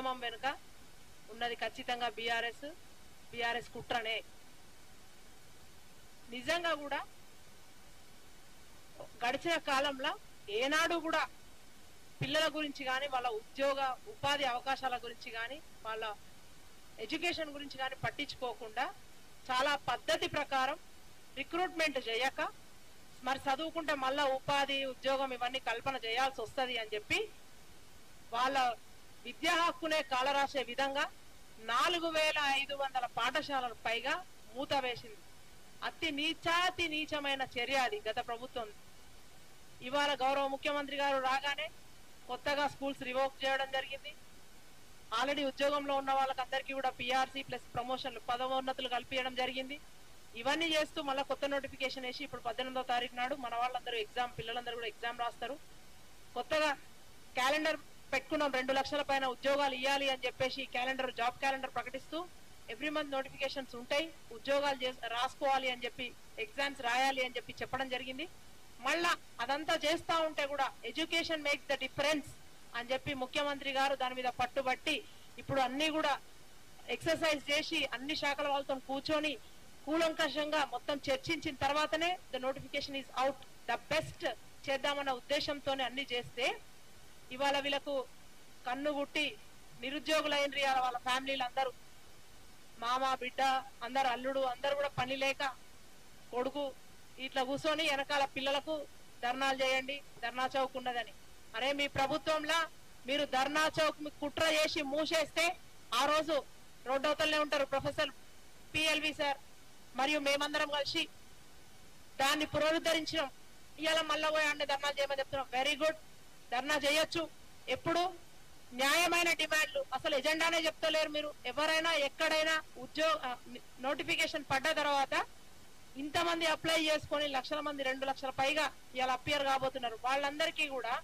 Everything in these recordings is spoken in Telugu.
ఉద్యమం వెనుక ఉన్నది ఖచ్చితంగా బీఆర్ఎస్ కుట్రనే. నిజంగా కూడా గడిచిన కాలంలో ఏనాడు కూడా పిల్లల గురించి కానీ వాళ్ళ ఉపాధి అవకాశాల గురించి కానీ వాళ్ళ ఎడ్యుకేషన్ గురించి కానీ పట్టించుకోకుండా చాలా పద్ధతి ప్రకారం రిక్రూట్మెంట్ చేయక మరి చదువుకుంటే మళ్ళా ఉపాధి ఉద్యోగం ఇవన్నీ కల్పన చేయాల్సి వస్తుంది అని చెప్పి వాళ్ళ విద్యా హక్కునే కాలరాసే విధంగా 4500 పాఠశాలలు పైగా మూత వేసింది. అతి నీచమైన చర్య అది గత ప్రభుత్వం. ఇవాళ గౌరవ ముఖ్యమంత్రి గారు రాగానే కొత్తగా స్కూల్స్ రివోక్ చేయడం జరిగింది. ఆల్రెడీ ఉద్యోగంలో ఉన్న వాళ్ళకందరికీ కూడా పిఆర్సీ ప్లస్ ప్రమోషన్లు పదోన్నతులు కల్పించడం జరిగింది. ఇవన్నీ చేస్తూ మళ్ళీ కొత్త నోటిఫికేషన్ వేసి ఇప్పుడు 18వ తారీఖు నాడు మన వాళ్ళందరూ పిల్లలందరూ కూడా ఎగ్జామ్ రాస్తారు. కొత్తగా క్యాలెండర్ పెట్టుకున్నాం, 2 లక్షల పైన ఉద్యోగాలు ఇవ్వాలి అని చెప్పేసి జాబ్ క్యాలెండర్ ప్రకటిస్తూ ఎవ్రీ మంత్ నోటిఫికేషన్స్ ఉంటాయి, ఉద్యోగాలు రాసుకోవాలి అని చెప్పి ఎగ్జామ్స్ రాయాలి అని చెప్పి చెప్పడం జరిగింది. మళ్ళా అదంతా చేస్తా ఉంటే కూడా ఎడ్యుకేషన్ మేక్స్ ద డిఫరెన్స్ అని చెప్పి ముఖ్యమంత్రి గారు దాని మీద పట్టుబట్టి ఇప్పుడు అన్ని కూడా ఎక్సర్సైజ్ చేసి అన్ని శాఖల వాళ్ళతో కూర్చొని కూలంకషంగా మొత్తం చర్చించిన తర్వాతనే the notification is out, the best చేద్దామన్న ఉద్దేశంతోనే అన్ని చేస్తే ఇవాళ వీళ్ళకు కన్ను గుట్టి నిరుద్యోగులైనరి వాళ్ళ ఫ్యామిలీలు అందరూ మామ బిడ్డ అందరు అల్లుడు అందరు కూడా పని లేక కొడుకు ఇట్లా కూర్చొని వెనకాల పిల్లలకు ధర్నాలు చేయండి, ధర్నా చౌక్ ఉన్నదని. అరే మీ ప్రభుత్వంలో మీరు ధర్నా చౌక్ కుట్ర చేసి మూసేస్తే ఆ రోజు రోడ్డవతలనే ఉంటారు ప్రొఫెసర్ పిఎల్వి సార్ మరియు మేమందరం కలిసి దాన్ని పునరుద్ధరించినాం. ఇవాళ మళ్ళా పోయి అంటే ధర్నా చేయమని చెప్తున్నాం. వెరీ గుడ్, ధర్నా చేయొచ్చు. ఎప్పుడు న్యాయమైన డిమాండ్లు, అసలు ఎజెండానే చెప్తలేరు మీరు. ఎవరైనా ఎక్కడైనా నోటిఫికేషన్ పడ్డ తర్వాత ఇంతమంది అప్లై చేసుకొని లక్షల మంది 2 లక్షల పైగా ఇలా అపియర్ కాబోతున్నారు. వాళ్ళందరికీ కూడా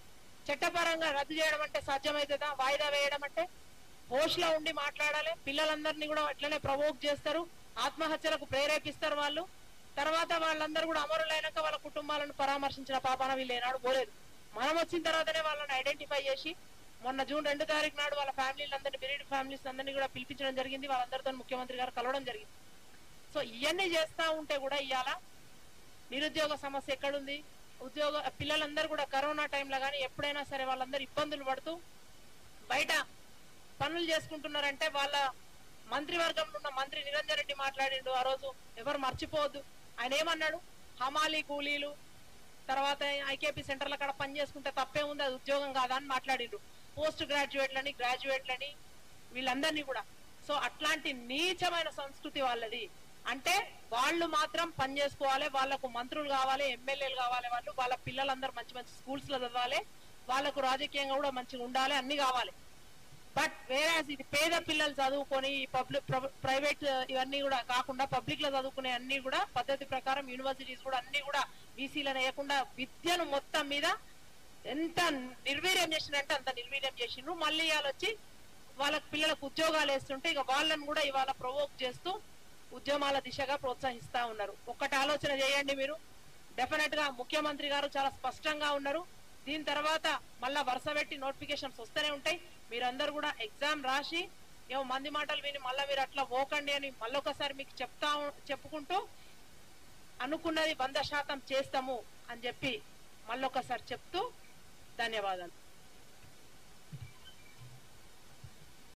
చట్టపరంగా రద్దు చేయడం అంటే సాధ్యమవుతుందా? వాయిదా వేయడం అంటే పోస్ట్లో ఉండి మాట్లాడాలి. పిల్లలందరినీ కూడా అట్లనే ప్రవోక్ చేస్తారు, ఆత్మహత్యలకు ప్రేరేపిస్తారు వాళ్ళు. తర్వాత వాళ్ళందరూ కూడా అమరులైనాక వాళ్ళ కుటుంబాలను పరామర్శించిన పాపాన వీళ్ళు ఏనాడు పోలేదు. మనం వచ్చిన తర్వాతనే వాళ్ళని ఐడెంటిఫై చేసి మొన్న జూన్ 2వ తారీఖు నాడు వాళ్ళ ఫ్యామిలీలందరినీ బెరీడ్ ఫ్యామిలీస్ అందరినీ కూడా పిలిపించడం జరిగింది. వాళ్ళందరితో ముఖ్యమంత్రి గారు కలవడం జరిగింది. సో ఇవన్నీ చేస్తా ఉంటే కూడా ఇవాళ నిరుద్యోగ సమస్య ఎక్కడుంది? పిల్లలందరూ కూడా కరోనా టైంలో కానీ ఎప్పుడైనా సరే వాళ్ళందరూ ఇబ్బందులు పడుతూ బయట పనులు చేసుకుంటున్నారంటే వాళ్ళ మంత్రివర్గంలో ఉన్న మంత్రి నిరంజన్ రెడ్డి మాట్లాడిండు ఆ రోజు, ఎవరు మర్చిపోవద్దు. ఆయన ఏమన్నాడు? హమాలీ కూలీలు తర్వాత ఐకేపీ సెంటర్ల కాడ పని చేసుకుంటే తప్పే ఉంది, అది ఉద్యోగం కాదా అని మాట్లాడిండు. పోస్ట్ గ్రాడ్యుయేట్లని గ్రాడ్యుయేట్లని వీళ్ళందరినీ కూడా. సో అట్లాంటి నీచమైన సంస్కృతి వాళ్ళది. అంటే వాళ్ళు మాత్రం పని చేసుకోవాలి, వాళ్ళకు మంత్రులు కావాలి, ఎమ్మెల్యేలు కావాలి, వాళ్ళ పిల్లలందరూ మంచి మంచి స్కూల్స్ లో చదవాలి, వాళ్ళకు రాజకీయంగా కూడా మంచిగా ఉండాలి, అన్ని కావాలి. బట్ వేరే ఇది పేద పిల్లలు చదువుకొని ప్రైవేట్ ఇవన్నీ కూడా కాకుండా పబ్లిక్ లో చదువుకునే అన్ని కూడా పద్ధతి ప్రకారం యూనివర్సిటీస్ కూడా అన్ని కూడా బీసీలను వేయకుండా విద్యను మొత్తం మీద ఎంత నిర్వీర్యం చేసిందంటే అంత నిర్వీర్యం చేసిండ్రు. మళ్ళీ ఇవాళ వచ్చి వాళ్ళ పిల్లలకు ఉద్యోగాలు వేస్తుంటే ఇక వాళ్ళని కూడా ఇవాళ ప్రొవోక్ చేస్తూ ఉద్యమాల దిశగా ప్రోత్సహిస్తా ఉన్నారు. ఒక్కటి ఆలోచన చేయండి మీరు. డెఫినెట్ గా ముఖ్యమంత్రి గారు చాలా స్పష్టంగా ఉన్నారు. దీని తర్వాత మళ్ళా వరుస పెట్టి నోటిఫికేషన్స్ వస్తూనే ఉంటాయి. మీరందరూ కూడా ఎగ్జామ్ రాసి ఏమో మంది మాటలు విని మళ్ళీ మీరు అట్లా పోకండి అని మళ్ళొకసారి మీకు చెప్పుకుంటూ అనుకున్నది 100% చేస్తాము అని చెప్పి మళ్ళొకసారి చెప్తూ ధన్యవాదాలు.